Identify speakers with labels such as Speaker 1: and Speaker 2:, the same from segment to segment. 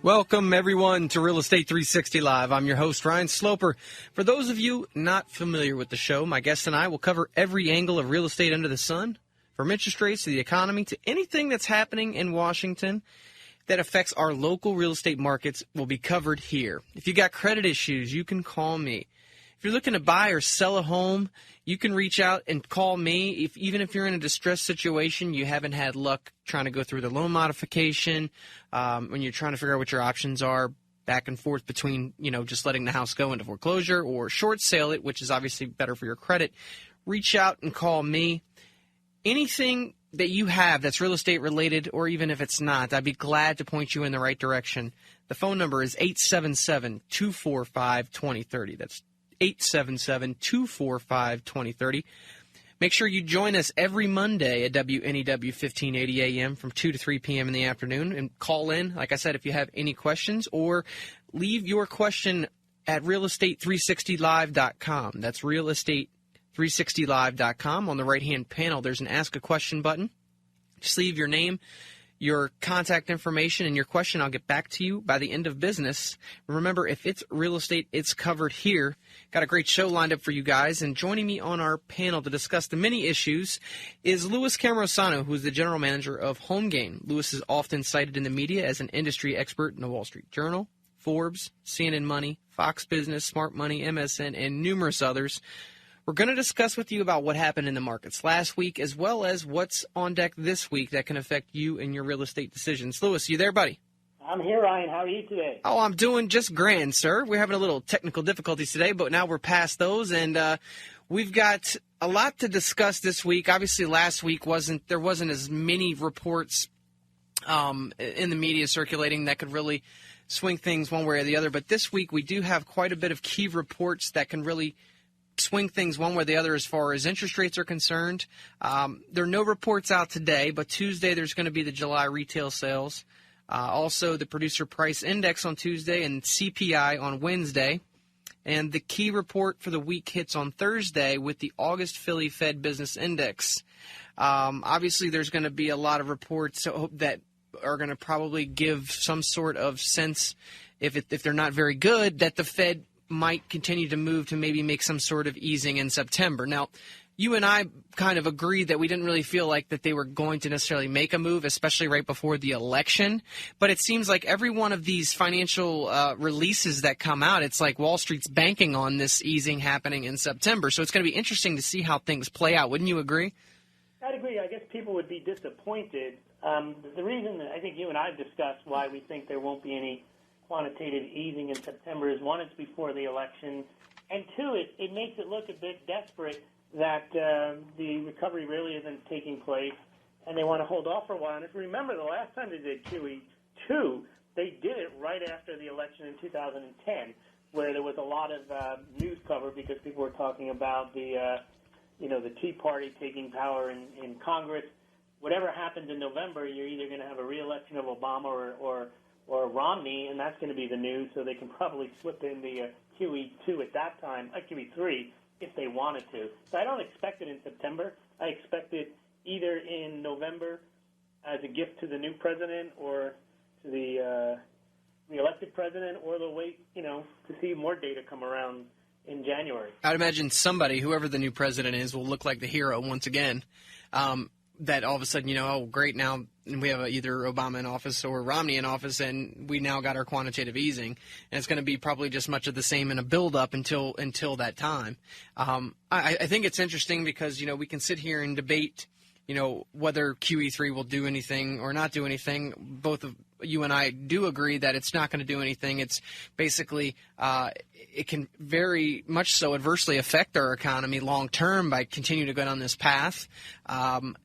Speaker 1: Welcome, everyone, to Real Estate 360 Live. I'm your host, Ryan Sloper. For those of you not familiar with the show, my guest and I will cover every angle of real estate under the sun, from interest rates to the economy to anything that's happening in Washington that affects our local real estate markets will be covered here. If you got credit issues, you can call me. If you're looking to buy or sell a home, you can reach out and call me. Even if you're in a distressed situation, you haven't had luck trying to go through the loan modification, when you're trying to figure out what your options are, back and forth between, just letting the house go into foreclosure or short sale it, which is obviously better for your credit, reach out and call me. Anything that you have that's real estate related, or even if it's not, I'd be glad to point you in the right direction. The phone number is 877-245-2030. That's 877-245-2030. Make sure you join us every Monday at WNEW 1580 AM from 2 to 3 p.m. in the afternoon, and call in, like I said, if you have any questions, or leave your question at realestate360live.com. That's realestate360live.com. On the right-hand panel, there's an Ask a Question button. Just leave your name, your contact information, and your question. I'll get back to you by the end of business. Remember, if it's real estate, it's covered here. Got a great show lined up for you guys, and joining me on our panel to discuss the many issues is Louis Cammarosano, who's the general manager of HomeGain. Louis is often cited in the media as an industry expert in the Wall Street Journal, Forbes, CNN Money, Fox Business, Smart Money, MSN, and numerous others. We're going to discuss with you about what happened in the markets last week, as well as what's on deck this week that can affect you and your real estate decisions. Louis, you there, buddy?
Speaker 2: I'm here, Ryan. How are you today?
Speaker 1: Oh, I'm doing just grand, sir. We're having a little technical difficulties today, but now we're past those, and we've got a lot to discuss this week. Obviously, last week there wasn't as many reports in the media circulating that could really swing things one way or the other, but this week we do have quite a bit of key reports that can really swing things one way or the other as far as interest rates are concerned. There are no reports out today, but Tuesday there's going to be the July retail sales. Also, the producer price index on Tuesday and CPI on Wednesday. And the key report for the week hits on Thursday with the August Philly Fed Business Index. Obviously, there's going to be a lot of reports that are going to probably give some sort of sense, if they're not very good, that the Fed might continue to move to maybe make some sort of easing in September. Now, you and I kind of agreed that we didn't really feel like that they were going to necessarily make a move, especially right before the election. But it seems like every one of these financial releases that come out, it's like Wall Street's banking on this easing happening in September. So it's going to be interesting to see how things play out. Wouldn't you agree?
Speaker 2: I'd agree. I guess people would be disappointed. The reason that I think you and I have discussed why we think there won't be any quantitative easing in September is, one, it's before the election, and two, it makes it look a bit desperate that the recovery really isn't taking place, and they want to hold off for a while. And if you remember, the last time they did QE2, they did it right after the election in 2010, where there was a lot of news cover because people were talking about the Tea Party taking power in Congress. Whatever happens in November, you're either going to have a re-election of Obama or Romney, and that's going to be the news, so they can probably slip in the QE2 at that time, QE3, if they wanted to. So I don't expect it in September. I expect it either in November as a gift to the new president or to the elected president, or they'll wait, to see more data come around in January.
Speaker 1: I'd imagine somebody, whoever the new president is, will look like the hero once again. That all of a sudden, oh, great, now we have either Obama in office or Romney in office, and we now got our quantitative easing. And it's going to be probably just much of the same in a build-up until that time. I think it's interesting because, we can sit here and debate, whether QE3 will do anything or not do anything. Both of you and I do agree that it's not going to do anything. It's basically it can very much so adversely affect our economy long term by continuing to go down this path.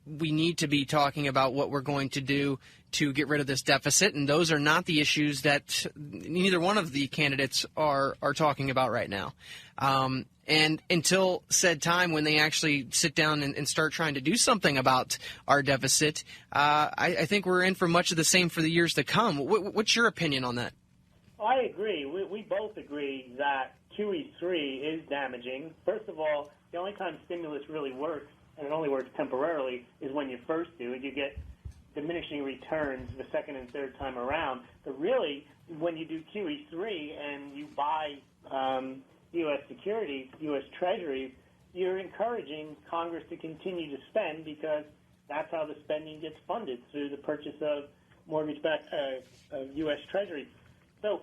Speaker 1: We need to be talking about what we're going to do to get rid of this deficit, and those are not the issues that neither one of the candidates are talking about right now. And until said time when they actually sit down and start trying to do something about our deficit, I think we're in for much of the same for the years to come. What's your opinion on that?
Speaker 2: I agree. We both agree that QE3 is damaging. First of all, the only time stimulus really works, and it only works temporarily, is when you first do it. You get diminishing returns the second and third time around. But really, when you do QE3 and you buy U.S. securities, U.S. treasuries, you're encouraging Congress to continue to spend because that's how the spending gets funded, through the purchase of mortgage-backed U.S. treasuries. So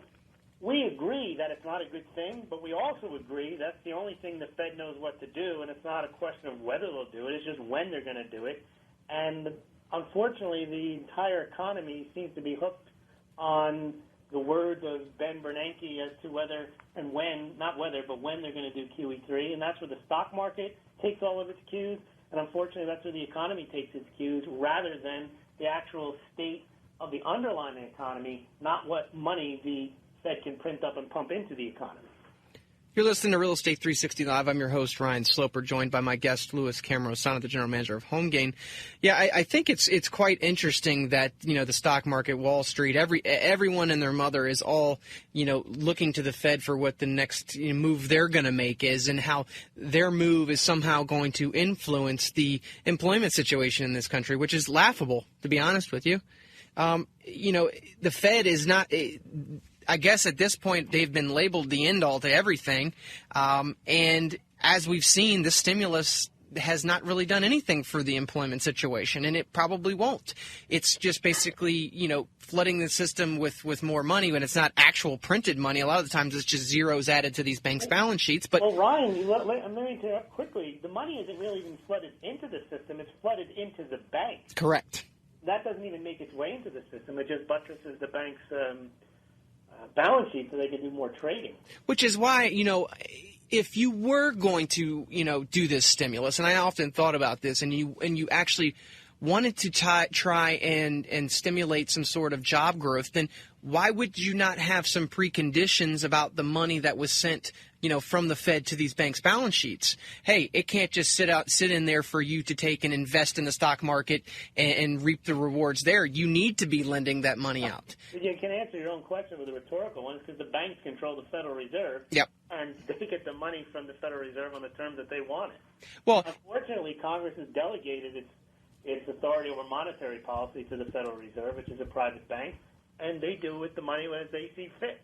Speaker 2: we agree that it's not a good thing, but we also agree that's the only thing the Fed knows what to do, and it's not a question of whether they'll do it, it's just when they're going to do it. And unfortunately, the entire economy seems to be hooked on the words of Ben Bernanke as to whether and when, not whether, but when they're going to do QE3, and that's where the stock market takes all of its cues, and unfortunately that's where the economy takes its cues, rather than the actual state of the underlying economy, not what money the Fed can print up and pump into the economy.
Speaker 1: You're listening to Real Estate 360 Live. I'm your host, Ryan Sloper, joined by my guest, Louis Cammarosano, the general manager of HomeGain. Yeah, I think it's quite interesting that, the stock market, Wall Street, everyone and their mother is all, looking to the Fed for what the next move they're going to make is, and how their move is somehow going to influence the employment situation in this country, which is laughable, to be honest with you. The Fed is not... I guess at this point they've been labeled the end-all to everything, and as we've seen, the stimulus has not really done anything for the employment situation, and it probably won't. It's just basically, flooding the system with more money when it's not actual printed money. A lot of the times it's just zeros added to these banks' balance sheets. But
Speaker 2: well, Ryan, let me interrupt quickly. The money isn't really even flooded into the system. It's flooded into the bank.
Speaker 1: Correct.
Speaker 2: That doesn't even make its way into the system. It just buttresses the bank's balance sheet so they can do more trading. Which is why,
Speaker 1: if you were going to, do this stimulus, and I often thought about this, and you actually wanted to try and stimulate some sort of job growth, then why would you not have some preconditions about the money that was sent, from the Fed to these banks' balance sheets? Hey, it can't just sit in there for you to take and invest in the stock market and reap the rewards there. You need to be lending that money out.
Speaker 2: You can answer your own question with a rhetorical one, because the banks control the Federal Reserve.
Speaker 1: Yep.
Speaker 2: And they get the money from the Federal Reserve on the terms that they want it.
Speaker 1: Well,
Speaker 2: unfortunately, Congress has delegated its authority over monetary policy to the Federal Reserve, which is a private bank, and they do with the money as they see fit.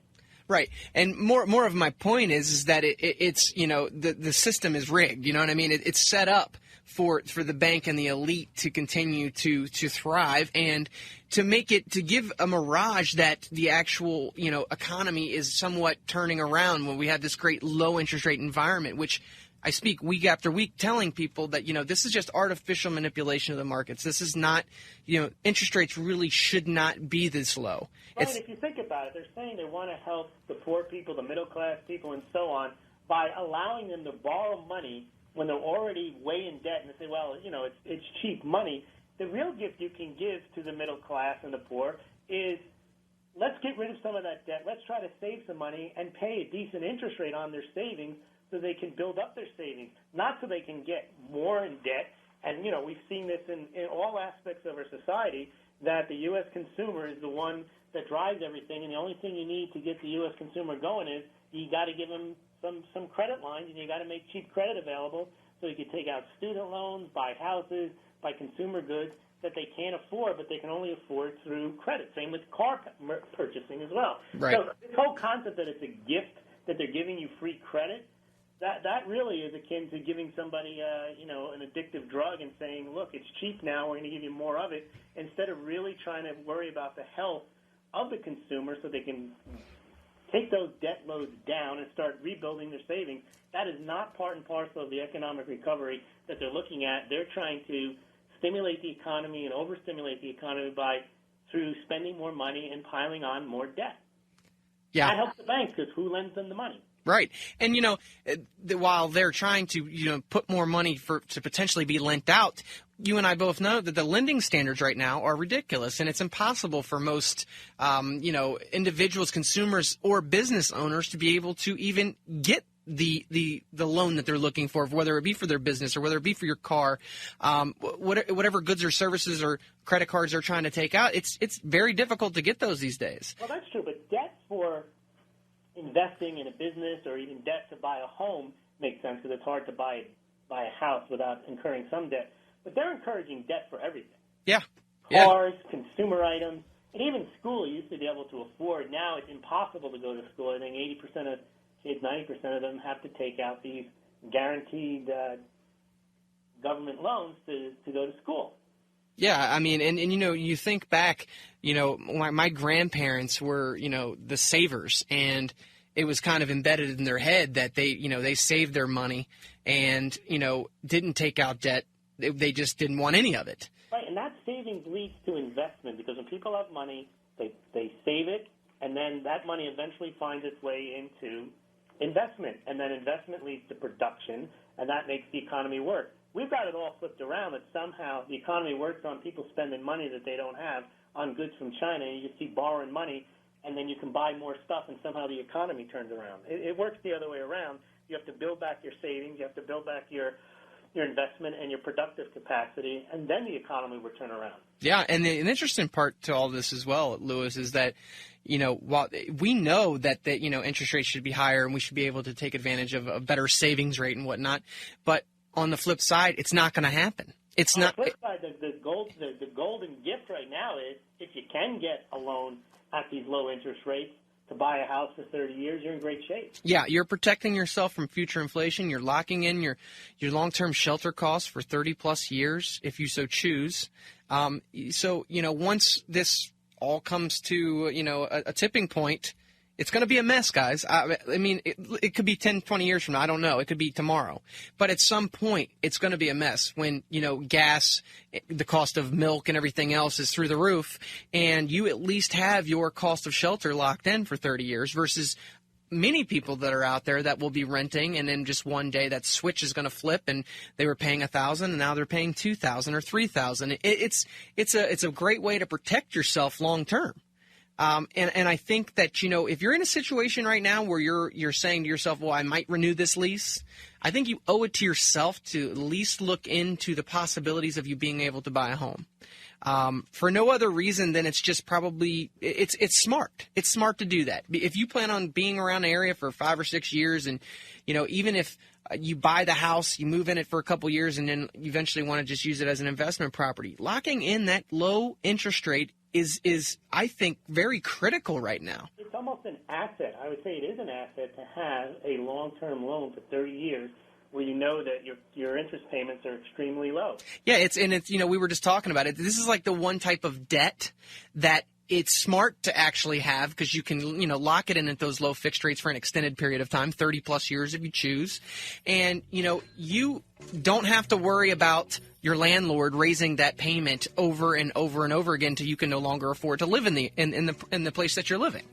Speaker 1: Right, and more of my point is that it's the system is rigged. You know what I mean? It's set up for the bank and the elite to continue to thrive, and to give a mirage that the actual economy is somewhat turning around when we have this great low interest rate environment, which I speak week after week telling people that, this is just artificial manipulation of the markets. This is not, interest rates really should not be this low.
Speaker 2: Right, if you think about it, they're saying they want to help the poor people, the middle class people, and so on, by allowing them to borrow money when they're already way in debt, and they say, well, it's cheap money. The real gift you can give to the middle class and the poor is, let's get rid of some of that debt. Let's try to save some money and pay a decent interest rate on their savings, so they can build up their savings, not so they can get more in debt. And, we've seen this in all aspects of our society, that the U.S. consumer is the one that drives everything, and the only thing you need to get the U.S. consumer going is you got to give them some credit lines, and you got to make cheap credit available so you can take out student loans, buy houses, buy consumer goods that they can't afford, but they can only afford through credit. Same with car purchasing as well.
Speaker 1: Right.
Speaker 2: So this whole concept that it's a gift, that they're giving you free credit, that really is akin to giving somebody, an addictive drug and saying, look, it's cheap now, we're going to give you more of it, instead of really trying to worry about the health of the consumer so they can take those debt loads down and start rebuilding their savings. That is not part and parcel of the economic recovery that they're looking at. They're trying to stimulate the economy and overstimulate the economy through spending more money and piling on more debt.
Speaker 1: Yeah.
Speaker 2: That helps the banks, because who lends them the money?
Speaker 1: Right. And, while they're trying to, put more money to potentially be lent out, you and I both know that the lending standards right now are ridiculous, and it's impossible for most, individuals, consumers, or business owners to be able to even get the loan that they're looking for, whether it be for their business or whether it be for your car, whatever goods or services or credit cards they're trying to take out. It's very difficult to get those these days.
Speaker 2: Well, that's true, but debt for investing in a business or even debt to buy a home makes sense, because it's hard to buy a house without incurring some debt. But they're encouraging debt for everything.
Speaker 1: Yeah.
Speaker 2: cars, consumer items, and even school you used to be able to afford. Now it's impossible to go to school. I think 80% of kids, 90% of them have to take out these guaranteed government loans to go to school.
Speaker 1: Yeah, I mean, and you think back, my grandparents were, the savers, and it was kind of embedded in their head that they saved their money and, didn't take out debt. They just didn't want any of it.
Speaker 2: Right, and that savings leads to investment because when people have money, they save it, and then that money eventually finds its way into investment, and then investment leads to production, and that makes the economy work. We've got it all flipped around that somehow the economy works on people spending money that they don't have on goods from China, and you just see borrowing money, and then you can buy more stuff, and somehow the economy turns around. It works the other way around. You have to build back your savings. You have to build back your investment and your productive capacity, and then the economy will turn around.
Speaker 1: Yeah, and an interesting part to all this as well, Lewis, is that, while we know that interest rates should be higher and we should be able to take advantage of a better savings rate and whatnot, but on the flip side, it's not going to happen. It's not.
Speaker 2: On the flip side, the golden gift right now is if you can get a loan at these low interest rates to buy a house for 30 years, you're in great shape.
Speaker 1: Yeah, you're protecting yourself from future inflation. You're locking in your long-term shelter costs for 30-plus years if you so choose. So, once this all comes to, a tipping point, it's going to be a mess, guys. I mean, it could be 10, 20 years from now. I don't know. It could be tomorrow. But at some point, it's going to be a mess when, gas, the cost of milk and everything else is through the roof, and you at least have your cost of shelter locked in for 30 years versus many people that are out there that will be renting, and then just one day that switch is going to flip, and they were paying $1,000 and now they're paying $2,000 or $3,000. It's a great way to protect yourself long term. And I think that, if you're in a situation right now where you're saying to yourself, well, I might renew this lease, I think you owe it to yourself to at least look into the possibilities of you being able to buy a home. For no other reason than it's just probably it's smart. It's smart to do that. If you plan on being around the area for 5 or 6 years, and even if you buy the house, you move in it for a couple years, and then you eventually want to just use it as an investment property, locking in that low interest rate is I think very critical right now.
Speaker 2: It's almost an asset. I would say it is an asset to have a long-term loan for 30 years. Where you know that your interest payments are extremely low. Yeah, it's we were just talking about it. This is like the one type of debt that it's smart to actually have because you can lock it in at those low fixed rates for an extended period of time, 30 plus years if you choose, and you don't have to worry about your landlord raising that payment over and over and over again until you can no longer afford to live in the place that you're living.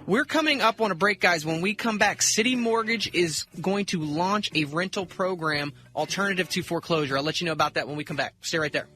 Speaker 2: We're coming up on a break, guys. When we come back, City Mortgage is going to launch a rental program alternative to foreclosure. I'll let you know about that when we come back. Stay right there.